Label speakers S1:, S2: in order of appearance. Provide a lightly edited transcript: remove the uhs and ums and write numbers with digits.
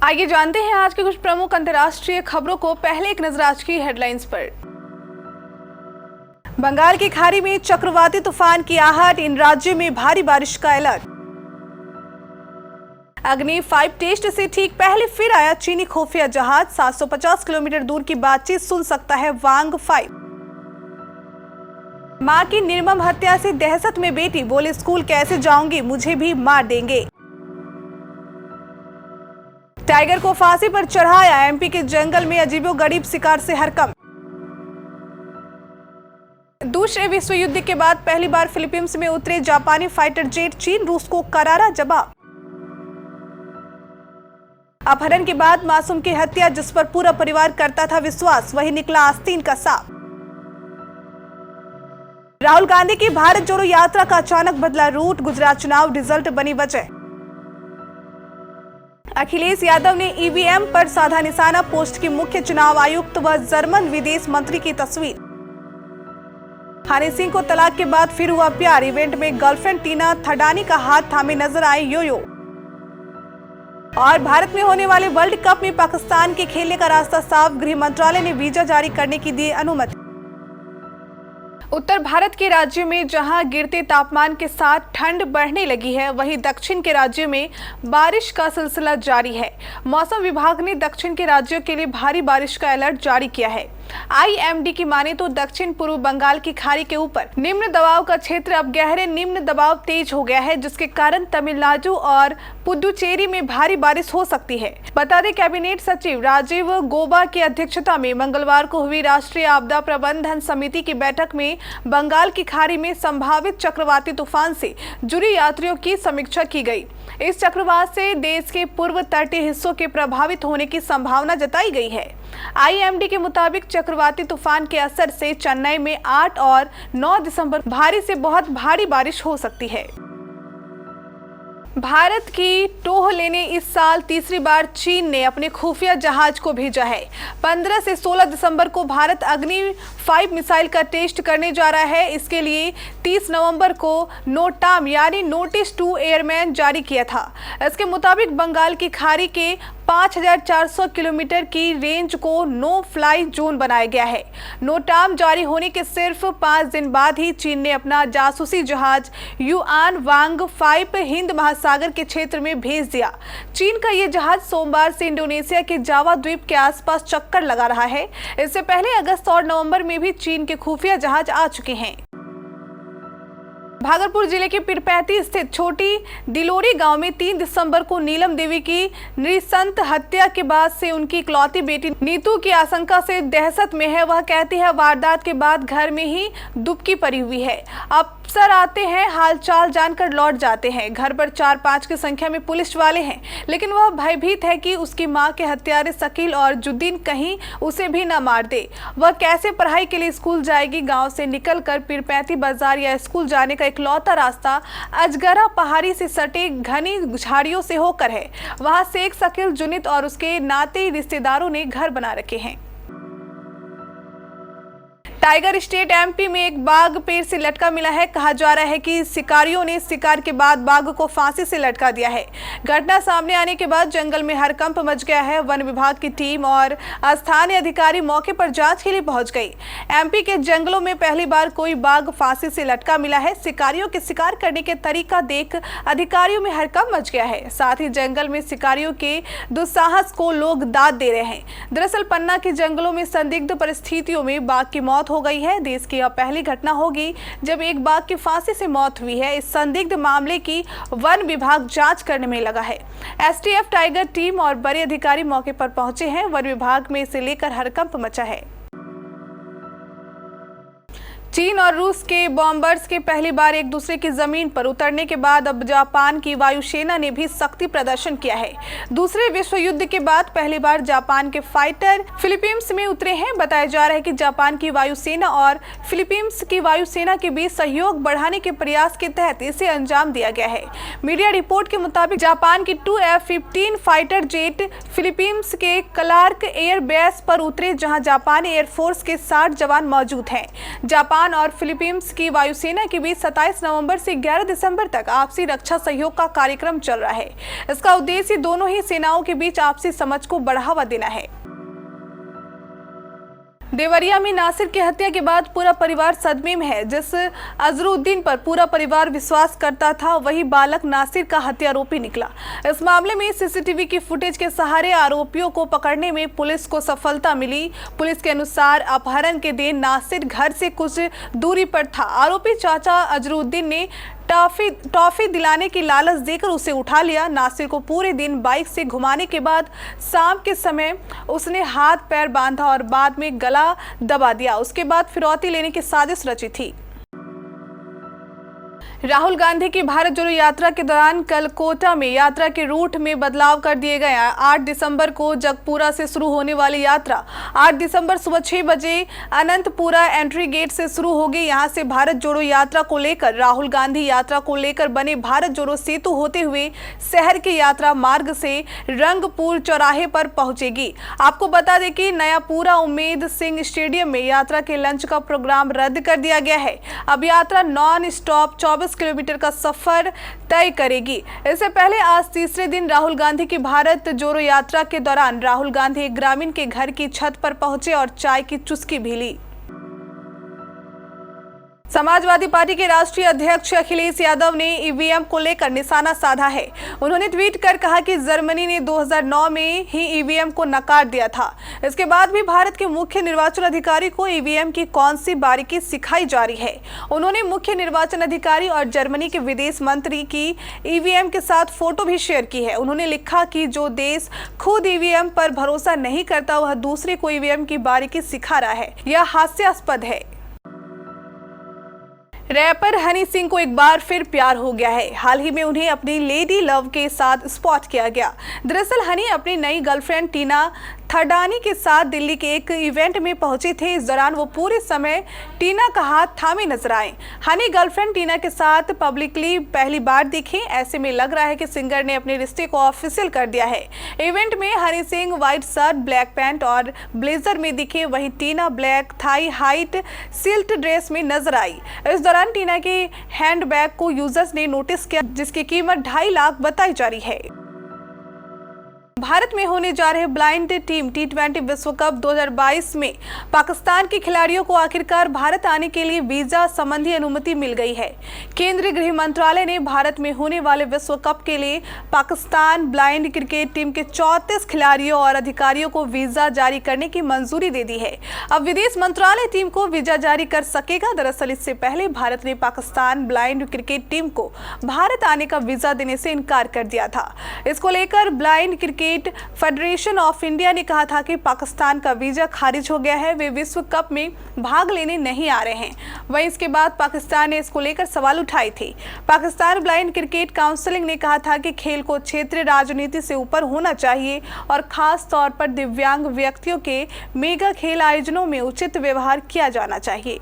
S1: आइए जानते हैं आज के कुछ प्रमुख अंतर्राष्ट्रीय खबरों को। पहले एक नजर आज की हेडलाइंस पर। बंगाल की खाड़ी में चक्रवाती तूफान की आहट, इन राज्यों में भारी बारिश का अलर्ट। अग्नि 5 टेस्ट से ठीक पहले फिर आया चीनी खुफिया जहाज, 750 किलोमीटर दूर की बातचीत सुन सकता है वांग 5। मां की निर्मम हत्या से दहशत में बेटी, बोले स्कूल कैसे जाऊंगी, मुझे भी मार देंगे। टाइगर को फांसी पर चढ़ाया, एमपी के जंगल में अजीबोगरीब शिकार से हरकंप। दूसरे विश्व युद्ध के बाद पहली बार फिलीपींस में उतरे जापानी फाइटर जेट, चीन रूस को करारा जवाब। अपहरण के बाद मासूम की हत्या, जिस पर पूरा परिवार करता था विश्वास, वही निकला आस्तीन का सांप। राहुल गांधी की भारत जोड़ो यात्रा का अचानक बदला रूट, गुजरात चुनाव रिजल्ट बनी वजह। अखिलेश यादव ने ईवीएम पर साधा निशाना, पोस्ट की मुख्य चुनाव आयुक्त व जर्मन विदेश मंत्री की तस्वीर। हनी सिंह को तलाक के बाद फिर हुआ प्यार, इवेंट में गर्लफ्रेंड टीना थडानी का हाथ थामे नजर आए यो। और भारत में होने वाले वर्ल्ड कप में पाकिस्तान के खेलने का रास्ता साफ, गृह मंत्रालय ने वीजा जारी करने की दी अनुमति। उत्तर भारत के राज्यों में जहां गिरते तापमान के साथ ठंड बढ़ने लगी है, वहीं दक्षिण के राज्यों में बारिश का सिलसिला जारी है। मौसम विभाग ने दक्षिण के राज्यों के लिए भारी बारिश का अलर्ट जारी किया है। आईएमडी की माने तो दक्षिण पूर्व बंगाल की खाड़ी के ऊपर निम्न दबाव का क्षेत्र अब गहरे निम्न दबाव तेज हो गया है, जिसके कारण तमिलनाडु और पुडुचेरी में भारी बारिश हो सकती है। बता दें, कैबिनेट सचिव राजीव गौबा की अध्यक्षता में मंगलवार को हुई राष्ट्रीय आपदा प्रबंधन समिति की बैठक में बंगाल की खाड़ी में संभावित चक्रवाती तूफान से जुड़ी यात्रियों की समीक्षा की गई। इस चक्रवात से देश के पूर्व तटीय हिस्सों के प्रभावित होने की संभावना जताई गई है। आईएमडी के मुताबिक चक्रवाती तूफान के असर से चेन्नई में 8 और 9 दिसंबर भारी से बहुत भारी बारिश हो सकती है। भारत की टोह लेने इस साल तीसरी बार चीन ने अपने खुफिया जहाज को भेजा है। 15 से 16 दिसंबर को भारत अग्नि 5 मिसाइल का टेस्ट करने जा रहा है। इसके लिए 30 नवंबर को नोटाम यानी नोटिस टू एयरमैन जारी किया था। इसके मुताबिक बंगाल की खाड़ी के 5400 किलोमीटर की रेंज को नो फ्लाई जोन बनाया गया है। नोटाम जारी होने के सिर्फ 5 दिन बाद ही चीन ने अपना जासूसी जहाज युआन वांग 5 हिंद महासागर के क्षेत्र में भेज दिया। चीन का ये जहाज सोमवार से इंडोनेशिया के जावा द्वीप के आसपास चक्कर लगा रहा है। इससे पहले अगस्त और नवंबर में भी चीन के खुफिया जहाज आ चुके हैं। भागलपुर जिले के पीरपैंती स्थित छोटी दिलोरी गांव में 3 दिसंबर को नीलम देवी की नृशंस हत्या के बाद से उनकी इकलौती बेटी नीतू की आशंका से दहशत में है। वह कहती है, वारदात के बाद घर में ही दुबकी पड़ी हुई है। अफसर आते हैं, हालचाल जानकर लौट जाते हैं। घर पर 4-5 की संख्या में पुलिस वाले हैं, लेकिन वह भयभीत है कि उसकी मां के हत्यारे शकील और जुद्दीन कहीं उसे भी न मार दे। वह कैसे पढ़ाई के लिए स्कूल जाएगी? गांव से निकलकर पीरपैंती बाजार या स्कूल जाने का इकलौता रास्ता अजगरा पहाड़ी से सटे घनी झाड़ियों से होकर है। वहां शेख शकील, जुनित और उसके नाते रिश्तेदारों ने घर बना रखे हैं। टाइगर स्टेट एमपी में एक बाघ पेड़ से लटका मिला है। कहा जा रहा है कि शिकारियों ने शिकार के बाद बाघ को फांसी से लटका दिया है। घटना सामने आने के बाद जंगल में हड़कंप मच गया है। वन विभाग की टीम और स्थानीय अधिकारी मौके पर जांच के लिए पहुंच गई। एमपी के जंगलों में पहली बार कोई बाघ फांसी से लटका मिला है। शिकारियों के शिकार करने के तरीका देख अधिकारियों में हड़कंप मच गया है। साथ ही जंगल में शिकारियों के दुस्साहस को लोग दाद दे रहे हैं। दरअसल पन्ना के जंगलों में संदिग्ध परिस्थितियों में बाघ की मौत हो गई है। देश की यह पहली घटना होगी जब एक बाघ की फांसी से मौत हुई है। इस संदिग्ध मामले की वन विभाग जांच करने में लगा है। एसटीएफ, टाइगर टीम और बड़े अधिकारी मौके पर पहुंचे हैं। वन विभाग में इसे लेकर हड़कंप मचा है। चीन और रूस के बॉम्बर्स के पहली बार एक दूसरे की जमीन पर उतरने के बाद अब जापान की वायुसेना ने भी शक्ति प्रदर्शन किया है। दूसरे विश्व युद्ध के बाद पहली बार जापान के फाइटर फिलीपींस में उतरे हैं। बताया जा रहा है कि जापान की वायुसेना और फिलीपींस की वायुसेना के बीच सहयोग बढ़ाने के प्रयास के तहत इसे अंजाम दिया गया है। मीडिया रिपोर्ट के मुताबिक जापान की 2 F-15 फाइटर जेट फिलीपींस के क्लार्क एयर बेस पर उतरे, जहां जापानी एयरफोर्स के 60 जवान मौजूद हैं। जापान ओमान और फिलीपींस की वायुसेना के बीच 27 नवंबर से 11 दिसंबर तक आपसी रक्षा सहयोग का कार्यक्रम चल रहा है। इसका उद्देश्य दोनों ही सेनाओं के बीच आपसी समझ को बढ़ावा देना है। देवरिया में नासिर की हत्या के बाद पूरा परिवार सदमे में है। जिस अजरुद्दीन पर पूरा परिवार विश्वास करता था, वही बालक नासिर का हत्यारोपी निकला। इस मामले में सीसीटीवी की फुटेज के सहारे आरोपियों को पकड़ने में पुलिस को सफलता मिली। पुलिस के अनुसार अपहरण के दिन नासिर घर से कुछ दूरी पर था। आरोपी चाचा अजरुद्दीन ने टॉफी दिलाने की लालच देकर उसे उठा लिया। नासिर को पूरे दिन बाइक से घुमाने के बाद शाम के समय उसने हाथ पैर बांधा और बाद में गला दबा दिया। उसके बाद फिरौती लेने की साजिश रची थी। राहुल गांधी की भारत जोड़ो यात्रा के दौरान कल कोटा में यात्रा के रूट में बदलाव कर दिए गए। 8 दिसंबर को जगपुरा से शुरू होने वाली यात्रा 8 दिसंबर सुबह 6 बजे अनंतपुरा एंट्री गेट से शुरू होगी। यहां से भारत जोड़ो यात्रा को लेकर राहुल गांधी यात्रा को लेकर बने भारत जोड़ो सेतु होते हुए शहर के यात्रा मार्ग से रंगपुर चौराहे पर पहुंचेगी। आपको बता दें कि नयापुरा उम्मेद सिंह स्टेडियम में यात्रा के लंच का प्रोग्राम रद्द कर दिया गया है। अब यात्रा नॉन स्टॉप 24 किलोमीटर का सफर तय करेगी। इससे पहले आज तीसरे दिन राहुल गांधी की भारत जोड़ो यात्रा के दौरान राहुल गांधी एक ग्रामीण के घर की छत पर पहुंचे और चाय की चुस्की भी ली। समाजवादी पार्टी के राष्ट्रीय अध्यक्ष अखिलेश यादव ने ईवीएम को लेकर निशाना साधा है। उन्होंने ट्वीट कर कहा कि जर्मनी ने 2009 में ही ईवीएम को नकार दिया था। इसके बाद भी भारत के मुख्य निर्वाचन अधिकारी को ईवीएम की कौन सी बारीकी सिखाई जा रही है। उन्होंने मुख्य निर्वाचन अधिकारी और जर्मनी के विदेश मंत्री की ईवीएम के साथ फोटो भी शेयर की है। उन्होंने लिखा कि जो देश खुद ईवीएम पर भरोसा नहीं करता, वह दूसरे को ईवीएम की बारीकी सिखा रहा है। यह हास्यास्पद है। रैपर हनी सिंह को एक बार फिर प्यार हो गया है। हाल ही में उन्हें अपनी लेडी लव के साथ स्पॉट किया गया। दरअसल हनी अपनी नई गर्लफ्रेंड टीना थडानी के साथ दिल्ली के एक इवेंट में पहुंचे थे। इस दौरान वो पूरे समय टीना का हाथ थामे नजर आए। हनी गर्लफ्रेंड टीना के साथ पब्लिकली पहली बार दिखे। ऐसे में लग रहा है कि सिंगर ने अपने रिश्ते को ऑफिशियल कर दिया है। इवेंट में Honey Singh white shirt, black pant और ब्लेजर में दिखे। वहीं Tina black thigh high slit dress में नजर आई। इस दौरान टीना के हैंडबैग को यूजर्स ने नोटिस किया, जिसकी कीमत 2.5 लाख बताई जा रही है। भारत में होने जा रहे ब्लाइंड टीम T20 विश्व कप 2022 में पाकिस्तान के खिलाड़ियों को आखिरकार भारत आने के लिए वीजा संबंधी अनुमति मिल गई है। केंद्रीय गृह मंत्रालय ने भारत में होने वाले विश्व कप के लिए पाकिस्तान ब्लाइंड क्रिकेट टीम के 34 खिलाड़ियों और अधिकारियों को वीजा जारी करने की मंजूरी दे दी है। अब विदेश मंत्रालय टीम को वीजा जारी कर सकेगा। दरअसल इससे पहले भारत ने पाकिस्तान ब्लाइंड क्रिकेट टीम को भारत आने का वीजा देने से इनकार कर दिया था। इसको लेकर blind cricket federation of India ने कहा था कि पाकिस्तान का वीजा खारिज हो गया है, वे विश्व कप में भाग लेने नहीं आ रहे हैं। वहीं इसके बाद पाकिस्तान ने इसको लेकर सवाल उठाए थे। पाकिस्तान ब्लाइंड क्रिकेट काउंसिल ने कहा था कि खेल को क्षेत्रीय राजनीति से ऊपर होना चाहिए और खास तौर पर दिव्यांग व्यक्तियों के मेगा खेल आयोजनों में उचित व्यवहार किया जाना चाहिए।